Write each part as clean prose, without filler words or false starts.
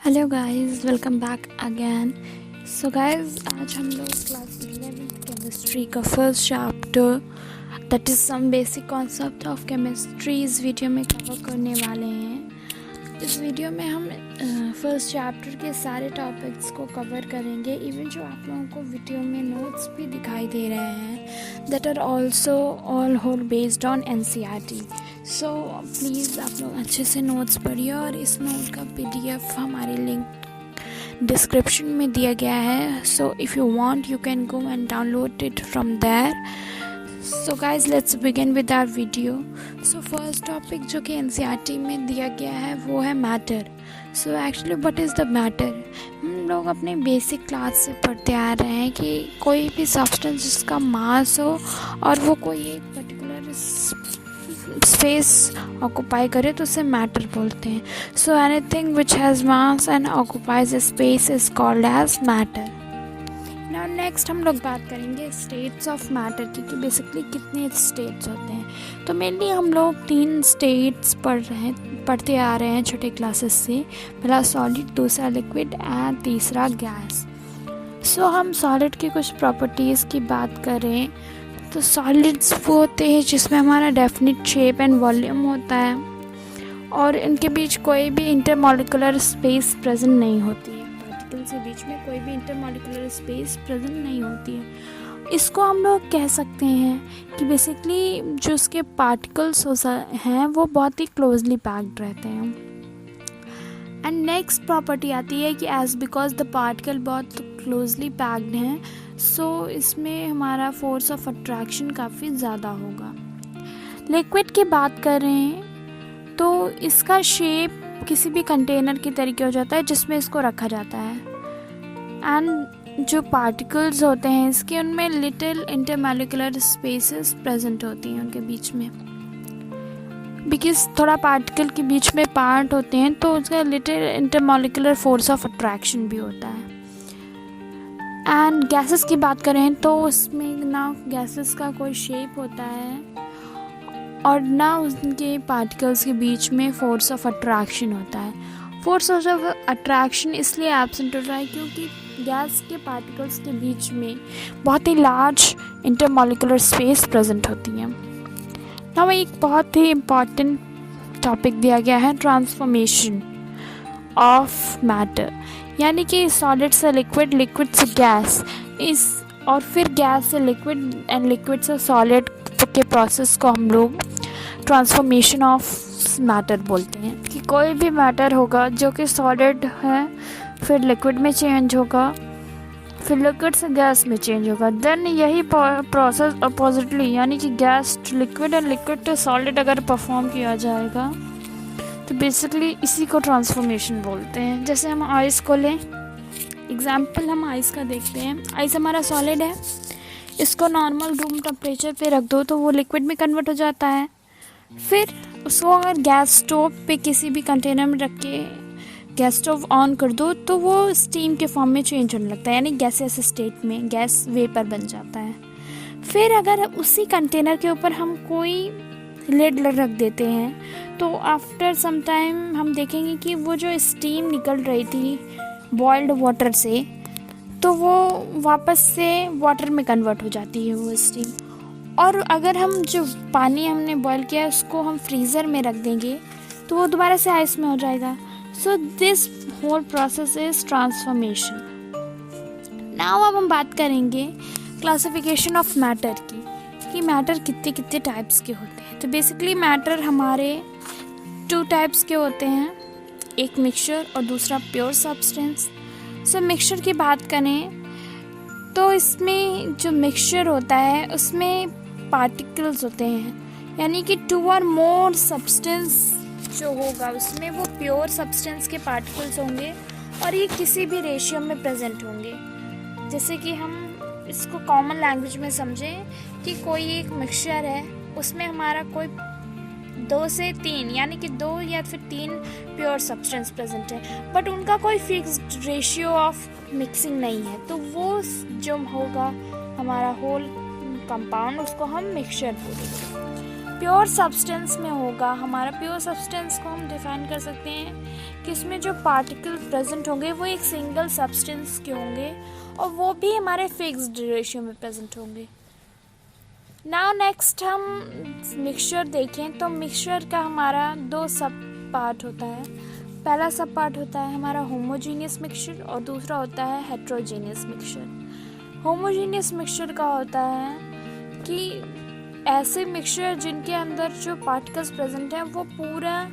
Hello guys, welcome back again. So guys, आज हम लोग क्लास 11 केमिस्ट्री का first chapter that is some basic concept of chemistry इस video में cover करने वाले हैं। इस वीडियो में हम फर्स्ट चैप्टर के सारे टॉपिक्स को कवर करेंगे। इवन जो आप लोगों को वीडियो में नोट्स भी दिखाई दे रहे हैं that are also all whole based on NCERT। So please आप लोग अच्छे से नोट्स पढ़िए और इस नोट का PDF हमारे लिंक डिस्क्रिप्शन में दिया गया है। So if you want you can go and download it from there. So guys, let's begin with our video. So first topic जो कि NCERT में दिया गया है वो है matter. So actually what is the matter? हम लोग अपने बेसिक क्लास से पढ़ते आ रहे हैं कि कोई भी सब्सटेंस जिसका मास हो और वो कोई एक पर्टिकुलर स्पेस ऑक्यूपाई करे तो उसे मैटर बोलते हैं। So anything which has mass and occupies a space is called as matter. Now next हम लोग बात करेंगे स्टेट्स ऑफ मैटर की कि बेसिकली कितने स्टेट्स होते हैं। तो मेनली हम लोग 3 स्टेट्स पढ़ते आ रहे हैं छोटे क्लासेस से। पहला सॉलिड, दूसरा लिक्विड एंड तीसरा गैस। सो हम सॉलिड की कुछ प्रॉपर्टीज़ की बात करें तो सॉलिड्स वो होते हैं जिसमें हमारा डेफिनिट शेप एंड वॉल्यूम होता है और इनके बीच कोई भी इंटरमॉलिक्यूलर स्पेस प्रेजेंट नहीं होती है। पार्टिकल्स के बीच में कोई भी इंटरमॉलिक्यूलर स्पेस प्रेजेंट नहीं होती है। इसको हम लोग कह सकते हैं कि बेसिकली जो उसके पार्टिकल्स हैं वो बहुत ही क्लोजली पैक्ड रहते हैं। एंड नेक्स्ट प्रॉपर्टी आती है कि एज बिकॉज द पार्टिकल बहुत क्लोजली पैक्ड हैं सो इसमें हमारा फोर्स ऑफ अट्रैक्शन काफ़ी ज़्यादा होगा। लिक्विड की बात करें तो इसका शेप किसी भी कंटेनर के तरीके हो जाता है जिसमें इसको रखा जाता है। एंड जो पार्टिकल्स होते हैं इसके उनमें लिटिल इंटरमॉलिक्यूलर स्पेसेस प्रेजेंट होती हैं उनके बीच में, बिकॉज थोड़ा पार्टिकल के बीच में पार्ट होते हैं तो उसका little intermolecular force of attraction भी होता है। एंड गैसेस की बात करें तो उसमें ना गैसेस का कोई शेप होता है और ना उनके पार्टिकल्स के बीच में फोर्स ऑफ अट्रैक्शन होता है। फोर्स ऑफ अट्रैक्शन इसलिए एब्सेंट होता है क्योंकि गैस के पार्टिकल्स के बीच में बहुत ही लार्ज इंटरमॉलिक्यूलर स्पेस प्रेजेंट होती है। ना एक बहुत ही इम्पॉर्टेंट टॉपिक दिया गया है ट्रांसफॉर्मेशन ऑफ मैटर, यानी कि सॉलिड से लिक्विड, लिक्विड से गैस, इस और फिर गैस से लिक्विड एंड लिक्विड से सॉलिड के प्रोसेस को हम लोग ट्रांसफॉर्मेशन ऑफ मैटर बोलते हैं। कि कोई भी मैटर होगा जो कि सॉलिड है फिर लिक्विड में चेंज होगा, फिर लिक्विड से गैस में चेंज होगा, देन यही प्रोसेस अपोजिटली यानी कि gas to liquid and liquid to solid अगर परफॉर्म किया जाएगा तो बेसिकली इसी को ट्रांसफॉर्मेशन बोलते हैं। जैसे हम आइस को लें, एग्जाम्पल हम आइस का देखते हैं। आइस हमारा सॉलिड है, इसको नॉर्मल रूम टेम्परेचर पे रख दो तो वो लिक्विड में कन्वर्ट हो जाता है। फिर उसको अगर गैस स्टोव पे किसी भी कंटेनर में रख के गैस स्टोव ऑन कर दो तो वो स्टीम के फॉर्म में चेंज होने लगता है, यानी गैसेस स्टेट में गैस वेपर बन जाता है। फिर अगर उसी कंटेनर के ऊपर हम कोई लिड रख देते हैं तो आफ्टर सम टाइम हम देखेंगे कि वो जो स्टीम निकल रही थी बॉइल्ड वाटर से तो वो वापस से वाटर में कन्वर्ट हो जाती है वो स्टीम। और अगर हम जो पानी हमने बॉईल किया है उसको हम फ्रीज़र में रख देंगे तो वो दोबारा से आइस में हो जाएगा। So this whole process is transformation. Now अब हम बात करेंगे क्लासिफिकेशन ऑफ मैटर की कि मैटर कितने कितने टाइप्स के होते हैं। तो बेसिकली मैटर हमारे 2 टाइप्स के होते हैं, एक मिक्सचर और दूसरा प्योर सब्सटेंस। सो मिक्सचर की बात करें तो इसमें जो मिक्सचर होता है उसमें पार्टिकल्स होते हैं, यानी कि 2 और मोर सब्सटेंस जो होगा उसमें वो प्योर सब्सटेंस के पार्टिकल्स होंगे और ये किसी भी रेशियो में प्रेजेंट होंगे। जैसे कि हम इसको कॉमन लैंग्वेज में समझें कि कोई एक मिक्सचर है उसमें हमारा कोई 2 से 3 यानी कि 2 या फिर 3 प्योर सब्सटेंस प्रेजेंट है, बट उनका कोई फिक्स्ड रेशियो ऑफ मिक्सिंग नहीं है, तो वो जो होगा हमारा होल कंपाउंड उसको हम मिक्सचर बोलेंगे। प्योर सब्सटेंस में होगा हमारा, प्योर सब्सटेंस को हम डिफाइन कर सकते हैं कि इसमें जो पार्टिकल प्रेजेंट होंगे वो एक सिंगल सब्सटेंस के होंगे और वो भी हमारे फिक्स्ड रेशियो में प्रेजेंट होंगे। नाउ नेक्स्ट हम मिक्सचर देखें तो मिक्सचर का हमारा 2 सब पार्ट होता है। पहला सब पार्ट होता है हमारा होमोजीनियस मिक्सचर और दूसरा होता है हेट्रोजीनियस मिक्सचर। होमोजीनियस मिक्सचर का होता है कि ऐसे मिक्सचर जिनके अंदर जो पार्टिकल्स प्रेजेंट हैं वो पूरा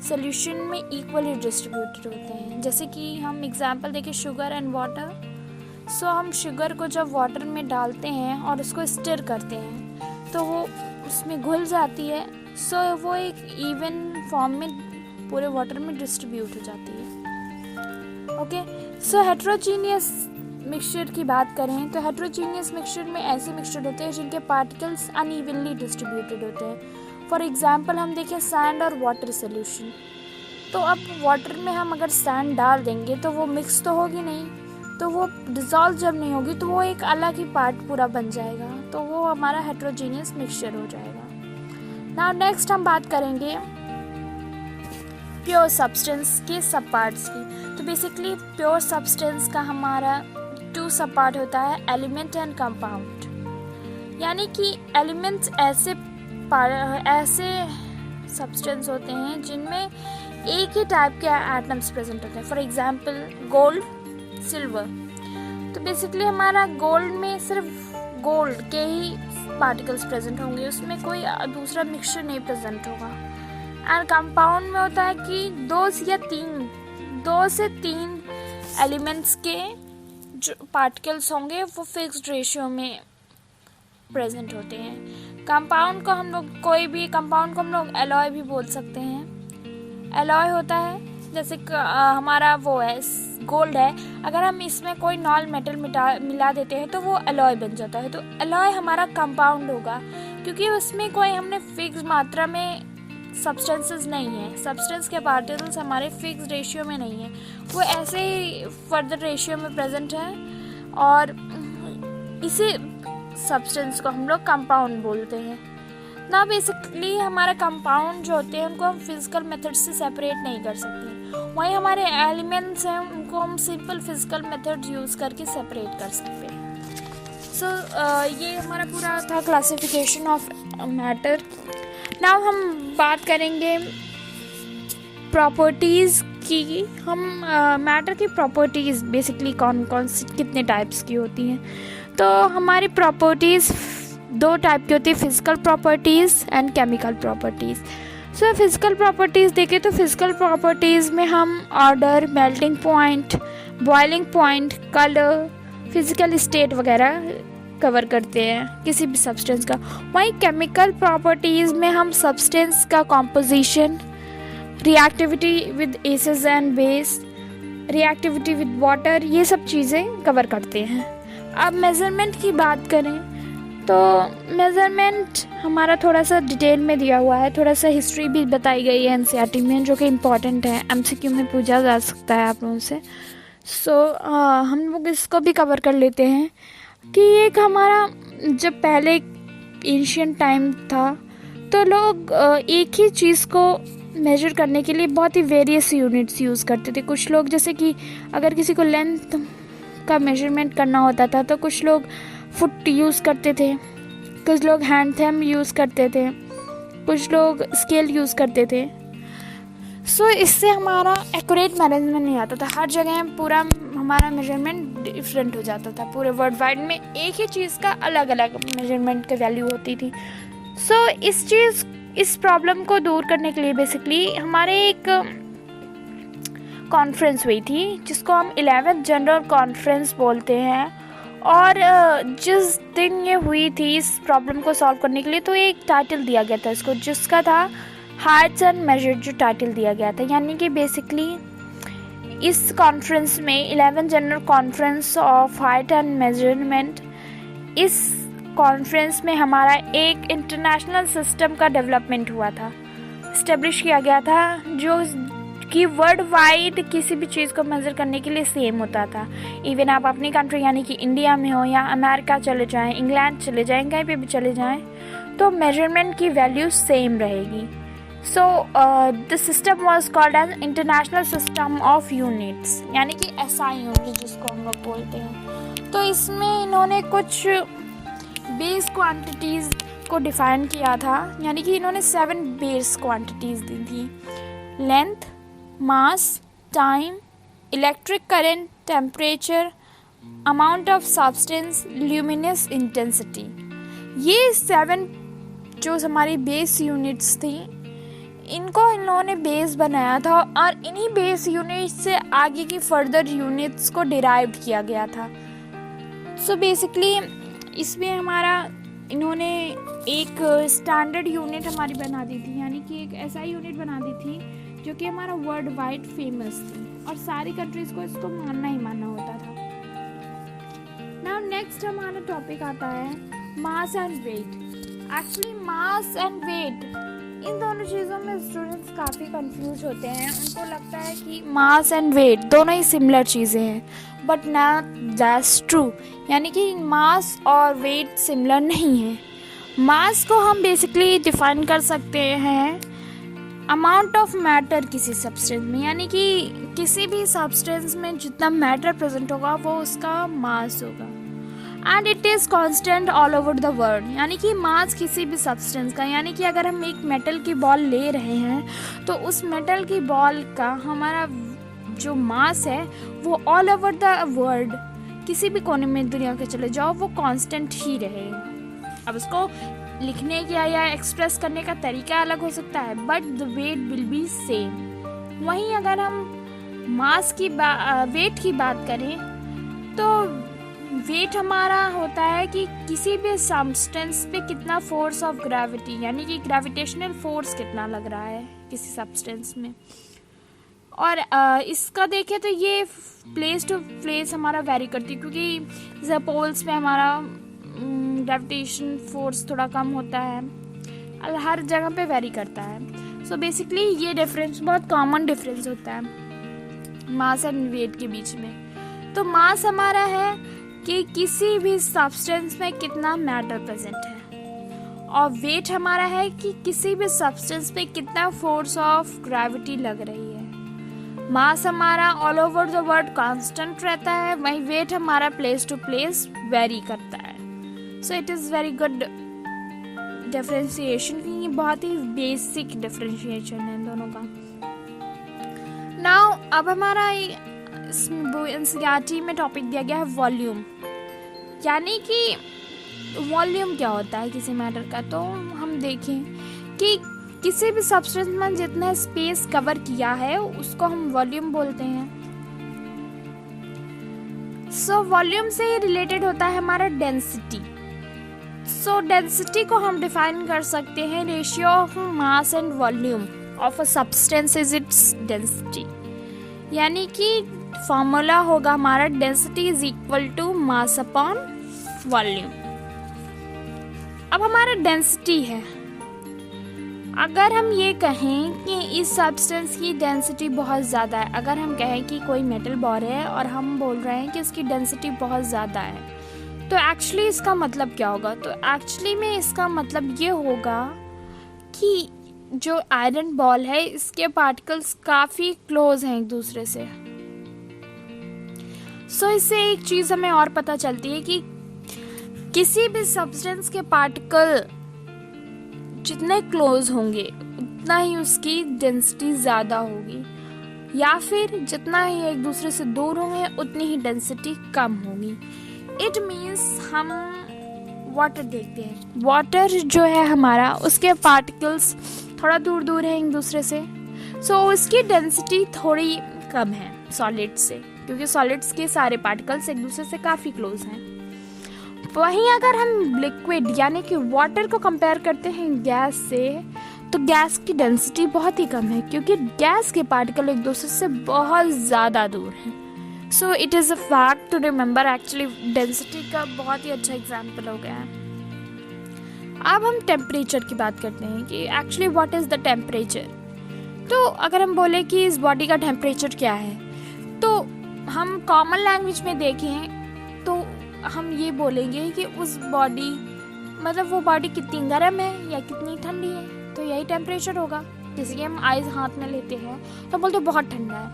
सॉल्यूशन में इक्वली डिस्ट्रीब्यूटेड होते हैं। जैसे कि हम एग्जांपल देखें शुगर एंड वाटर। सो हम शुगर को जब वाटर में डालते हैं और उसको स्टिर करते हैं तो वो उसमें घुल जाती है। सो वो एक इवन फॉर्म में पूरे वाटर में डिस्ट्रीब्यूट हो जाती है। ओके, सो हेट्रोजीनियस मिक्सचर की बात करें तो हेट्रोजीनियस मिक्सचर में ऐसे मिक्सचर होते हैं जिनके पार्टिकल्स अनइवनली डिस्ट्रीब्यूटेड होते हैं। फॉर एग्जांपल हम देखें सैंड और वाटर सॉल्यूशन। तो अब वाटर में हम अगर सैंड डाल देंगे तो वो मिक्स तो होगी नहीं, तो वो डिज़ोल्व जब नहीं होगी तो वो एक अलग ही पार्ट पूरा बन जाएगा, तो वो हमारा हेट्रोजीनियस मिक्सचर हो जाएगा। नाउ नेक्स्ट हम बात करेंगे प्योर सब्सटेंस के सब पार्ट्स की। तो बेसिकली प्योर सब्सटेंस का हमारा 2 सब पार्ट होता है, एलिमेंट एंड कंपाउंड। यानी कि एलिमेंट्स ऐसे सब्सटेंस होते हैं जिनमें एक ही टाइप के एटम्स प्रेजेंट होते हैं। For example gold, silver. तो बेसिकली हमारा गोल्ड में सिर्फ गोल्ड के ही पार्टिकल्स प्रेजेंट होंगे, उसमें कोई दूसरा मिक्सचर नहीं प्रेजेंट होगा। एंड कंपाउंड में होता है कि 2 से 3 एलिमेंट्स के जो पार्टिकल्स होंगे वो फिक्स्ड रेशियो में प्रेजेंट होते हैं। कंपाउंड को हम लोग एलॉय भी बोल सकते हैं। एलॉय होता है जैसे हमारा वो है गोल्ड है, अगर हम इसमें कोई नॉन मेटल मिला देते हैं तो वो एलॉय बन जाता है। तो एलॉय हमारा कंपाउंड होगा क्योंकि उसमें कोई हमने फिक्स मात्रा में सब्सटेंसेस नहीं है, सब्सटेंस के पार्टिकल्स हमारे फिक्स रेशियो में नहीं है, वो ऐसे ही फर्दर रेशियो में प्रेजेंट है और इसी सब्सटेंस को हम लोग कंपाउंड बोलते हैं ना। बेसिकली हमारा कंपाउंड जो होते हैं उनको हम फिजिकल मेथड से सेपरेट नहीं कर सकते, वहीं हमारे एलिमेंट्स हैं उनको हम सिंपल फिजिकल मेथड यूज़ करके सेपरेट कर सकते हैं। सो ये हमारा पूरा था क्लासिफिकेशन ऑफ मैटर। नाउ हम बात करेंगे प्रॉपर्टीज़ की। हम मैटर की प्रॉपर्टीज़ बेसिकली कौन सी कितने टाइप्स की होती हैं। तो हमारी प्रॉपर्टीज़ 2 टाइप की होती है, physical properties and chemical properties. So physical properties देखें तो फिजिकल प्रॉपर्टीज़ में हम order, melting point, boiling point, colour, physical state वगैरह कवर करते हैं किसी भी सब्सटेंस का। वहीं केमिकल प्रॉपर्टीज़ में हम सब्सटेंस का composition, reactivity with acids and base, reactivity with water, ये सब चीज़ें कवर करते हैं। अब मेज़रमेंट की बात करें तो मेज़रमेंट हमारा थोड़ा सा डिटेल में दिया हुआ है, थोड़ा सा हिस्ट्री भी बताई गई है एनसीईआरटी में जो कि इम्पॉर्टेंट है, एमसीक्यू में पूछा जा सकता है आप लोगों से। सो हम लोग इसको भी कवर कर लेते हैं कि एक हमारा जब पहले एंशिएंट टाइम था तो लोग एक ही चीज़ को मेजर करने के लिए बहुत ही वेरियस यूनिट्स यूज़ करते थे। कुछ लोग जैसे कि अगर किसी को लेंथ का मेजरमेंट करना होता था तो कुछ लोग फुट यूज़ करते थे, कुछ लोग हैंड थंब यूज़ करते थे, कुछ लोग स्केल यूज़ करते थे। सो इससे हमारा एक्यूरेट मैनेजमेंट नहीं आता था, हर जगह पूरा हमारा मेजरमेंट डिफरेंट हो जाता था। पूरे वर्ल्ड वाइड में एक ही चीज़ का अलग अलग मेजरमेंट की वैल्यू होती थी। सो इस प्रॉब्लम को दूर करने के लिए बेसिकली हमारे एक कॉन्फ्रेंस हुई थी जिसको हम 11th जनरल कॉन्फ्रेंस बोलते हैं। और जिस दिन ये हुई थी इस प्रॉब्लम को सॉल्व करने के लिए तो एक टाइटल दिया गया था इसको, जिसका था हाइट्स एंड मेजर, जो टाइटल दिया गया था। यानी कि बेसिकली इस कॉन्फ्रेंस में 11th general conference of height and measurement, इस कॉन्फ्रेंस में हमारा एक इंटरनेशनल सिस्टम का डेवलपमेंट हुआ था, इस्टेब्लिश किया गया था, जो कि वर्ल्ड वाइड किसी भी चीज़ को मेज़र करने के लिए सेम होता था। इवन आप अपनी कंट्री यानी कि इंडिया में हो या अमेरिका चले जाएं, इंग्लैंड चले जाएं, कहीं पे भी चले जाएं तो मेजरमेंट की वैल्यू सेम रहेगी। So the system was called as international system of units, यानी कि SI यूनिट जिसको हम लोग बोलते हैं। तो इसमें इन्होंने कुछ बेस क्वांटिटीज़ को डिफाइन किया था, यानी कि इन्होंने 7 बेस क्वांटिटीज़ दी थी: length, mass, time, electric current, temperature, amount of substance, luminous intensity. ये 7 जो हमारी बेस यूनिट्स थी, इनको इन्होंने बेस बनाया था और इन्हीं बेस यूनिट से आगे की फर्दर यूनिट्स को डिराइव किया गया था। सो बेसिकली इसमें हमारा इन्होंने एक स्टैंडर्ड यूनिट हमारी बना दी थी, यानी कि एक SI यूनिट बना दी थी जो कि हमारा वर्ल्ड वाइड फेमस थी और सारी कंट्रीज को इसको मानना ही मानना होता था। नाउ नेक्स्ट हमारा टॉपिक आता है mass and weight. Actually mass and weight, इन दोनों चीज़ों में स्टूडेंट्स काफ़ी कंफ्यूज होते हैं। उनको लगता है कि मास एंड वेट दोनों ही सिमिलर चीज़ें हैं, बट नॉट दैट्स ट्रू। यानी कि मास और वेट सिमिलर नहीं है। मास को हम बेसिकली डिफाइन कर सकते हैं अमाउंट ऑफ मैटर किसी सब्सटेंस में, यानी कि किसी भी सब्सटेंस में जितना मैटर प्रेजेंट होगा वो उसका मास होगा। And it is constant all over the world, यानी कि मास किसी भी सब्सटेंस का, यानी कि अगर हम एक मेटल की बॉल ले रहे हैं तो उस मेटल की बॉल का हमारा जो मास है वो ऑल ओवर द वर्ल्ड, किसी भी कोने में दुनिया के चले जाओ, वो कांस्टेंट ही रहेगा। अब इसको लिखने का या एक्सप्रेस करने का तरीका अलग हो सकता है, but the weight will be same. वहीं अगर हम मास की वेट की बात करें तो वेट हमारा होता है कि किसी भी सब्सटेंस पे कितना फोर्स ऑफ ग्रेविटी, यानी कि ग्रेविटेशनल फोर्स कितना लग रहा है किसी सब्सटेंस में। और इसका देखें तो ये प्लेस टू प्लेस हमारा वेरी करती है, क्योंकि पोल्स पे हमारा ग्रेविटेशन फोर्स थोड़ा कम होता है, हर जगह पे वेरी करता है। सो बेसिकली ये डिफरेंस बहुत कॉमन डिफरेंस होता है मास एंड वेट के बीच में। तो मास हमारा है कि किसी भी सब्सटेंस में कितना मैटर प्रेजेंट है, और वेट हमारा है कि किसी भी सब्सटेंस पे कितना फोर्स ऑफ ग्रेविटी लग रही है। मास हमारा all over the world constant रहता है, वहीं वेट हमारा प्लेस टू प्लेस वेरी करता है। सो it is very good differentiation, ये बहुत ही बेसिक डिफरेंशिएशन है दोनों का। नाउ अब हमारा एनसीईआरटी में टॉपिक दिया गया है वॉल्यूम, यानी कि वॉल्यूम क्या होता है किसी मैटर का। तो हम देखें कि किसी भी सब्सटेंस में जितना स्पेस कवर किया है उसको हम वॉल्यूम बोलते हैं। सो वॉल्यूम से रिलेटेड होता है हमारा डेंसिटी। सो डेंसिटी को हम डिफाइन कर सकते हैं ratio of mass and volume of a substance is its density, यानी कि फॉर्मूला होगा हमारा density is equal to mass upon volume. अब हमारा डेंसिटी है, अगर हम ये कहें कि इस सब्सटेंस की डेंसिटी बहुत ज़्यादा है, अगर हम कहें कि कोई मेटल बॉल है और हम बोल रहे हैं कि इसकी डेंसिटी बहुत ज़्यादा है, तो एक्चुअली इसका मतलब क्या होगा? तो एक्चुअली में इसका मतलब ये होगा कि जो आयरन बॉल है इसके पार्टिकल्स काफ़ी क्लोज हैं एक दूसरे से। सो इससे एक चीज़ हमें और पता चलती है कि किसी भी सब्सटेंस के पार्टिकल जितने क्लोज होंगे उतना ही उसकी डेंसिटी ज़्यादा होगी, या फिर जितना ही एक दूसरे से दूर होंगे उतनी ही डेंसिटी कम होगी। इट मीन्स हम वाटर देखते हैं, वाटर जो है हमारा उसके पार्टिकल्स थोड़ा दूर दूर हैं एक दूसरे से, सो उसकी डेंसिटी थोड़ी कम है सॉलिड से, क्योंकि सॉलिड्स के सारे पार्टिकल्स एक दूसरे से काफ़ी क्लोज हैं। वहीं अगर हम लिक्विड यानी कि वाटर को कंपेयर करते हैं गैस से, तो गैस की डेंसिटी बहुत ही कम है, क्योंकि गैस के पार्टिकल एक दूसरे से बहुत ज़्यादा दूर हैं। So it is a fact to remember. Actually density का बहुत ही अच्छा एग्जाम्पल हो गया है। अब हम टेम्परेचर की बात करते हैं कि actually what is the temperature. तो अगर हम बोले कि इस बॉडी का टेम्परेचर क्या है, तो हम कॉमन लैंग्वेज में देखें तो हम ये बोलेंगे कि उस बॉडी मतलब वो बॉडी कितनी गर्म है या कितनी ठंडी है, तो यही टेम्परेचर होगा। जैसे कि हम आइस हाथ में लेते हैं तो बोलते हैं बहुत ठंडा है,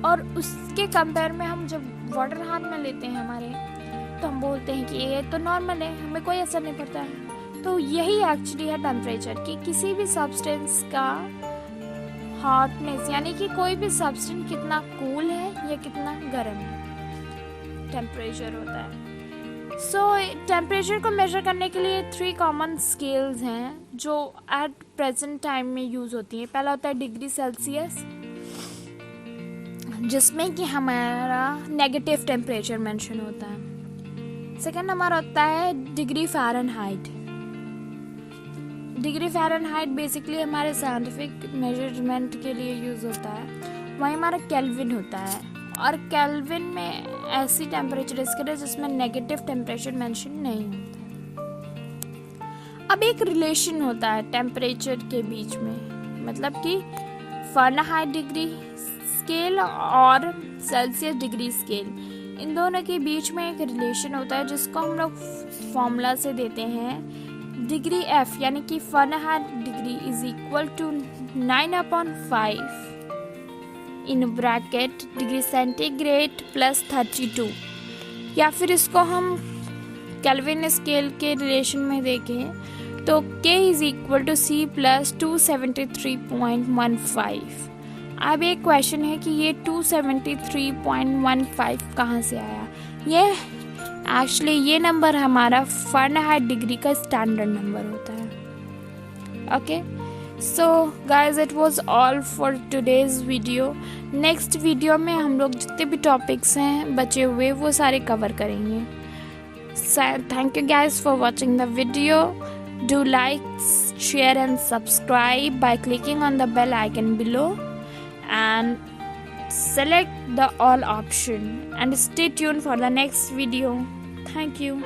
और उसके कंपेयर में हम जब वाटर हाथ में लेते हैं हमारे, तो हम बोलते हैं कि ये तो नॉर्मल है, हमें कोई असर नहीं पड़ता है। तो यही एक्चुअली है टेम्परेचर, कि किसी भी सब्सटेंस का हॉटनेस, यानी कि कोई भी सब्सटेंस कितना कूल है या कितना गर्म है, टेम्परेचर होता है। टेम्परेचर को मेजर करने के लिए 3 कॉमन स्केल्स हैं जो एट प्रेजेंट टाइम में यूज़ होती हैं। पहला होता है डिग्री सेल्सियस, जिसमें कि हमारा नेगेटिव टेम्परेचर मेंशन होता है। सेकंड हमारा होता है degree Fahrenheit. Degree Fahrenheit basically हमारे साइंटिफिक मेजरमेंट के लिए यूज़ होता है। वहीं हमारा केल्विन होता है, और केल्विन में ऐसी टेम्परेचर स्केल है जिसमें नेगेटिव टेम्परेचर मेंशन नहीं होता है। अब एक रिलेशन होता है टेम्परेचर के बीच में, मतलब कि फ़ारेनहाइट डिग्री स्केल और सेल्सियस डिग्री स्केल, इन दोनों के बीच में एक रिलेशन होता है जिसको हम लोग फॉर्मूला से देते हैं। डिग्री एफ यानी कि Fahrenheit degree is equal to 9/5 in bracket degree centigrade plus 32, या फिर इसको हम केल्विन स्केल के रिलेशन में देखें तो K is equal to C plus 273.15। अब एक क्वेश्चन है कि ये 273.15 कहाँ से आया। ये एक्चुअली ये नंबर हमारा फ़ारेनहाइट डिग्री का स्टैंडर्ड नंबर होता है। Okay, so guys it was all for today's video. Next video में हम लोग जितने भी टॉपिक्स हैं बचे हुए वो सारे कवर करेंगे। Thank you guys for watching the video. Do like, share and subscribe by clicking on the bell icon below and select the all option, and stay tuned for the next video. Thank you.